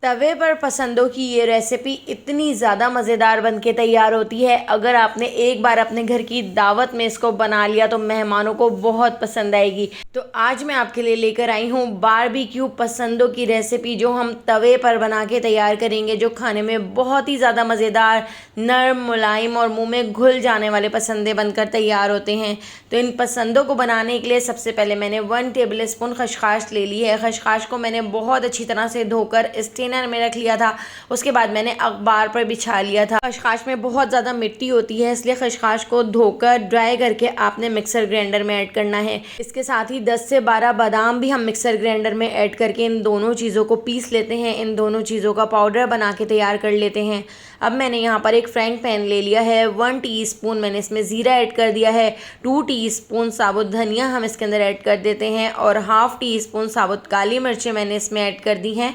तवे पर पसंदों की ये रेसिपी इतनी ज़्यादा मज़ेदार बनके तैयार होती है। अगर आपने एक बार अपने घर की दावत में इसको बना लिया तो मेहमानों को बहुत पसंद आएगी। तो आज मैं आपके लिए लेकर आई हूँ बारबेक्यू पसंदों की रेसिपी, जो हम तवे पर बना के तैयार करेंगे, जो खाने में बहुत ही ज़्यादा मज़ेदार, नरम, मुलायम और मुँह में घुल जाने वाले पसंदे बनकर तैयार होते हैं। तो इन पसंदों को बनाने के लिए सबसे पहले मैंने 1 टेबल स्पून खसखस ले ली है। खसखस को मैंने बहुत अच्छी तरह से धोकर स्टेनर में रख लिया था। उसके बाद मैंने अखबार पर बिछा लिया था। खसखस में बहुत ज़्यादा मिट्टी होती है, इसलिए खसखस को धोकर ड्राई करके आपने मिक्सर ग्राइंडर में ऐड करना है। इसके साथ ही 10 से 12 बादाम भी हम मिक्सर ग्राइंडर में ऐड करके इन दोनों चीज़ों को पीस लेते हैं। इन दोनों चीज़ों का पाउडर बना के तैयार कर लेते हैं। अब मैंने यहाँ पर एक फ्राइंग पैन ले लिया है। 1 टीस्पून मैंने इसमें ज़ीरा ऐड कर दिया है। 2 टीस्पून साबुत धनिया हम इसके अंदर ऐड कर देते हैं और हाफ़ टीस्पून साबुत काली मिर्चें मैंने इसमें ऐड कर दी हैं।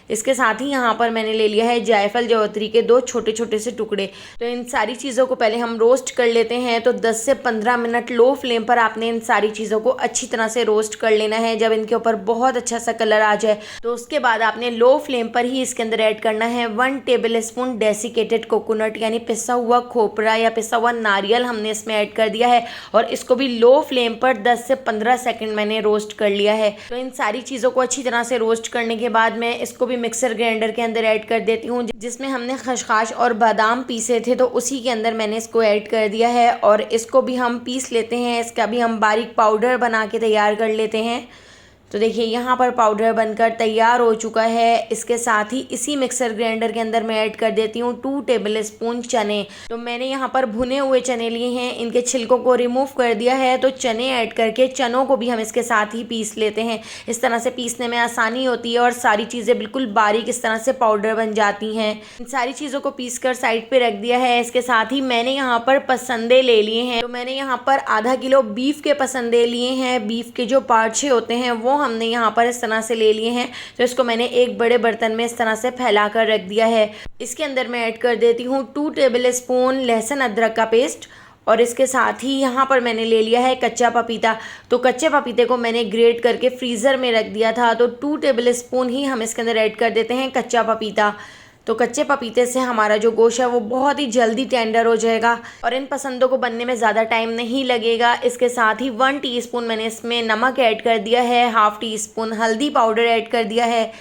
इसके साथ ही यहाँ पर मैंने ले लिया है जायफल जावित्री के 2 छोटे छोटे से टुकड़े। तो इन सारी चीज़ों को पहले हम रोस्ट कर लेते हैं। तो 10 से 15 मिनट लो फ्लेम पर आपने इन सारी चीज़ों को अच्छी तरह से रोस्ट कर लेना है। जब इनके ऊपर बहुत अच्छा सा कलर आ जाए तो उसके बाद आपने लो फ्लेम पर ही इसके अंदर ऐड करना है 1 टेबल स्पून डेसिकेटेड कोकोनट, यानी पिसा हुआ खोपरा या पिसा हुआ नारियल हमने इसमें ऐड कर दिया है और इसको भी लो फ्लेम पर 10 से 15 सेकेंड मैंने रोस्ट कर लिया है। तो इन सारी चीज़ों को अच्छी तरह से रोस्ट करने के बाद मैं इसको भी मिक्सर ग्राइंडर के अंदर ऐड कर देती हूँ। जिसमें हमने खसखस और बादाम पीसे थे तो उसी के अंदर मैंने इसको ऐड कर दिया है और इसको भी हम पीस लेते हैं। इसका भी हम बारीक पाउडर बना के तैयार कर लेते हैं। तो देखिए यहाँ पर पाउडर बनकर तैयार हो चुका है। इसके साथ ही इसी मिक्सर ग्राइंडर के अंदर मैं ऐड कर देती हूँ 2 टेबल स्पून चने। तो मैंने यहाँ पर भुने हुए चने लिए हैं, इनके छिलकों को रिमूव कर दिया है। तो चने ऐड करके चनों को भी हम इसके साथ ही पीस लेते हैं। इस तरह से पीसने में आसानी होती है और सारी चीज़ें बिल्कुल बारीक इस तरह से पाउडर बन जाती हैं। इन सारी चीज़ों को पीस कर साइड पर रख दिया है। इसके साथ ही मैंने यहाँ पर पसंदे ले लिए हैं। तो मैंने यहाँ पर आधा किलो बीफ के पसंदे लिए हैं। बीफ के जो पार्चे होते हैं वो हमने यहाँ पर इस तरह से ले लिए हैं। तो इसको मैंने एक बड़े बर्तन में इस तरह से फैला कर रख दिया है। इसके अंदर मैं ऐड कर देती हूँ 2 टेबल स्पून लहसुन अदरक का पेस्ट और इसके साथ ही यहाँ पर मैंने ले लिया है कच्चा पपीता। तो कच्चे पपीते को मैंने ग्रेट करके फ्रीज़र में रख दिया था। तो 2 टेबल स्पून ही हम इसके अंदर ऐड कर देते हैं कच्चा पपीता। तो कच्चे पपीते से हमारा जो गोश्त है वो बहुत ही जल्दी टेंडर हो जाएगा और इन पसंदों को बनने में ज़्यादा टाइम नहीं लगेगा। इसके साथ ही 1 टीस्पून मैंने इसमें नमक ऐड कर दिया है। हाफ़ टीस्पून हल्दी पाउडर ऐड कर दिया है।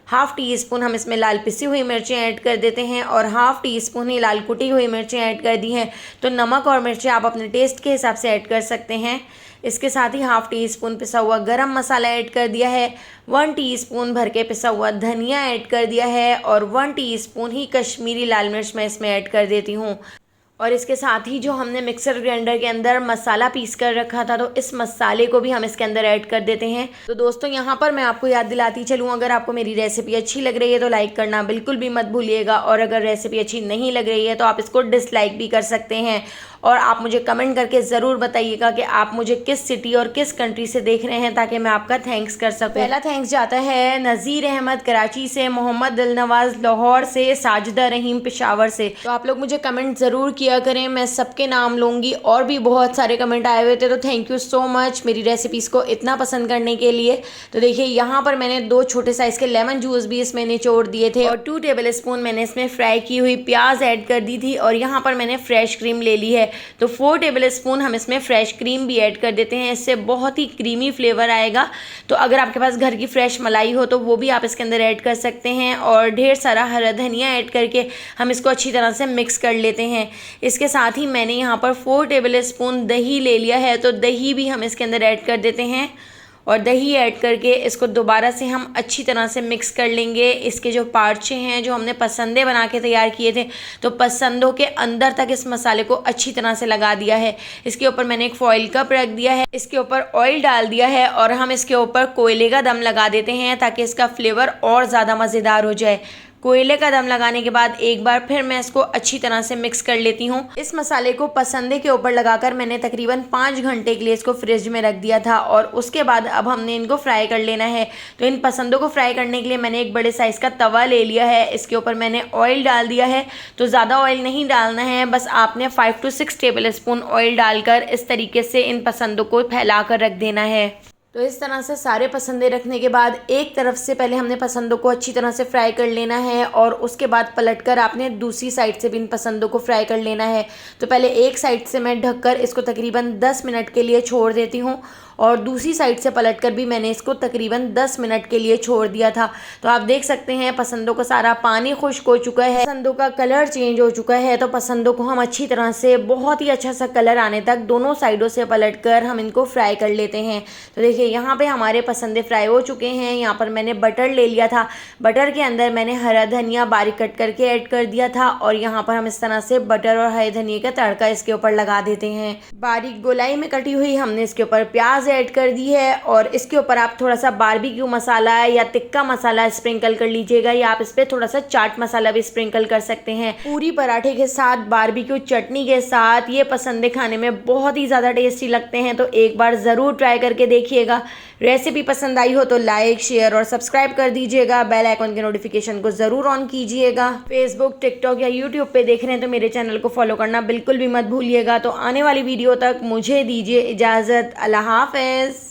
हाफ़ टीस्पून हम इसमें लाल पिसी हुई मिर्चें ऐड कर देते हैं और हाफ़ टीस्पून ही लाल कुटी हुई मिर्चें ऐड कर दी हैं। तो नमक और मिर्चें आप अपने टेस्ट के हिसाब से ऐड कर सकते हैं। इसके साथ ही हाफ़ टीस्पून पिसा हुआ गरम मसाला ऐड कर दिया है। 1 टीस्पून भर के पिसा हुआ धनिया ऐड कर दिया है और 1 टीस्पून ही कश्मीरी लाल मिर्च मैं इसमें ऐड कर देती हूँ। और इसके साथ ही जो हमने मिक्सर ग्राइंडर के अंदर मसाला पीस कर रखा था, तो इस मसाले को भी हम इसके अंदर ऐड कर देते हैं। तो दोस्तों यहाँ पर मैं आपको याद दिलाती चलूँ, अगर आपको मेरी रेसिपी अच्छी लग रही है तो लाइक करना बिल्कुल भी मत भूलिएगा और अगर रेसिपी अच्छी नहीं लग रही है तो आप इसको डिसलाइक भी कर सकते हैं। और आप मुझे कमेंट करके ज़रूर बताइएगा कि आप मुझे किस सिटी और किस कंट्री से देख रहे हैं, ताकि मैं आपका थैंक्स कर सकूं। पहला थैंक्स जाता है नज़ीर अहमद कराची से, मोहम्मद दिलनवाज लाहौर से, साजिदा रहीम पेशावर से। तो आप लोग मुझे कमेंट ज़रूर किया करें, मैं सबके नाम लूँगी। और भी बहुत सारे कमेंट आए हुए थे, तो थैंक यू सो मच मेरी रेसिपीज़ को इतना पसंद करने के लिए। तो देखिए यहाँ पर मैंने 2 छोटे साइज़ के लेमन जूस भी इसमें निचोड़ दिए थे और 2 टेबल स्पून मैंने इसमें फ्राई की हुई प्याज ऐड कर दी थी और यहाँ पर मैंने फ्रेश क्रीम ले ली है। तो 4 टेबल स्पून हम इसमें फ्रेश क्रीम भी ऐड कर देते हैं, इससे बहुत ही क्रीमी फ्लेवर आएगा। तो अगर आपके पास घर की फ्रेश मलाई हो तो वो भी आप इसके अंदर ऐड कर सकते हैं और ढेर सारा हरा धनिया ऐड करके हम इसको अच्छी तरह से मिक्स कर लेते हैं। इसके साथ ही मैंने यहाँ पर 4 टेबल स्पून दही ले लिया है। तो दही भी हम इसके अंदर ऐड कर देते हैं और दही ऐड करके इसको दोबारा से हम अच्छी तरह से मिक्स कर लेंगे। इसके जो पार्चे हैं जो हमने पसंदे बना के तैयार किए थे, तो पसंदों के अंदर तक इस मसाले को अच्छी तरह से लगा दिया है। इसके ऊपर मैंने एक फॉइल कप रख दिया है, इसके ऊपर ऑयल डाल दिया है और हम इसके ऊपर कोयले का दम लगा देते हैं ताकि इसका फ्लेवर और ज़्यादा मज़ेदार हो जाए। कोयले का दम लगाने के बाद एक बार फिर मैं इसको अच्छी तरह से मिक्स कर लेती हूँ। इस मसाले को पसंदे के ऊपर लगाकर मैंने तकरीबन 5 घंटे के लिए इसको फ्रिज में रख दिया था और उसके बाद अब हमने इनको फ्राई कर लेना है। तो इन पसंदों को फ्राई करने के लिए मैंने एक बड़े साइज़ का तवा ले लिया है, इसके ऊपर मैंने ऑयल डाल दिया है। तो ज़्यादा ऑयल नहीं डालना है, बस आपने 5 से 6 टेबल स्पून ऑयल डालकर इस तरीके से इन पसंदों को फैला कर रख देना है। तो इस तरह से सारे पसंदे रखने के बाद एक तरफ से पहले हमने पसंदों को अच्छी तरह से फ्राई कर लेना है और उसके बाद पलटकर आपने दूसरी साइड से भी इन पसंदों को फ्राई कर लेना है। तो पहले एक साइड से मैं ढककर इसको तकरीबन 10 मिनट के लिए छोड़ देती हूँ और दूसरी साइड से पलटकर भी मैंने इसको तकरीबन 10 मिनट के लिए छोड़ दिया था। तो आप देख सकते हैं पसंदों का सारा पानी खुश्क हो चुका है, पसंदों का कलर चेंज हो चुका है। तो पसंदों को हम अच्छी तरह से बहुत ही अच्छा सा कलर आने तक दोनों साइडों से पलटकर हम इनको फ्राई कर लेते हैं। तो देखिए यहाँ पे हमारे पसंदे फ्राई हो चुके हैं। यहाँ पर मैंने बटर ले लिया था, बटर के अंदर मैंने हरा धनिया बारीक कट करके ऐड कर दिया था और यहाँ पर हम इस तरह से बटर और हरे धनिया का तड़का इसके ऊपर लगा देते हैं। बारीक गोलाई में कटी हुई हमने इसके ऊपर प्याज ऐड कर दी है और इसके ऊपर आप थोड़ा सा बारबेक्यू मसाला या टिक्का मसाला स्प्रिंकल कर लीजिएगा या आप इस पर थोड़ा सा चाट मसाला भी स्प्रिंकल कर सकते हैं। पूरी पराठे के साथ बारबेक्यू चटनी के साथ ये पसंदे खाने में बहुत ही ज़्यादा टेस्टी लगते हैं। तो एक बार ज़रूर ट्राई करके देखिएगा। रेसिपी पसंद आई हो तो लाइक, शेयर और सब्सक्राइब कर दीजिएगा। बेल आइकन के नोटिफिकेशन को ज़रूर ऑन कीजिएगा। फेसबुक, टिकटॉक या यूट्यूब पे देख रहे हैं तो मेरे चैनल को फॉलो करना बिल्कुल भी मत भूलिएगा। तो आने वाली वीडियो तक मुझे दीजिए इजाज़त। अल्लाह हाफ़िज़।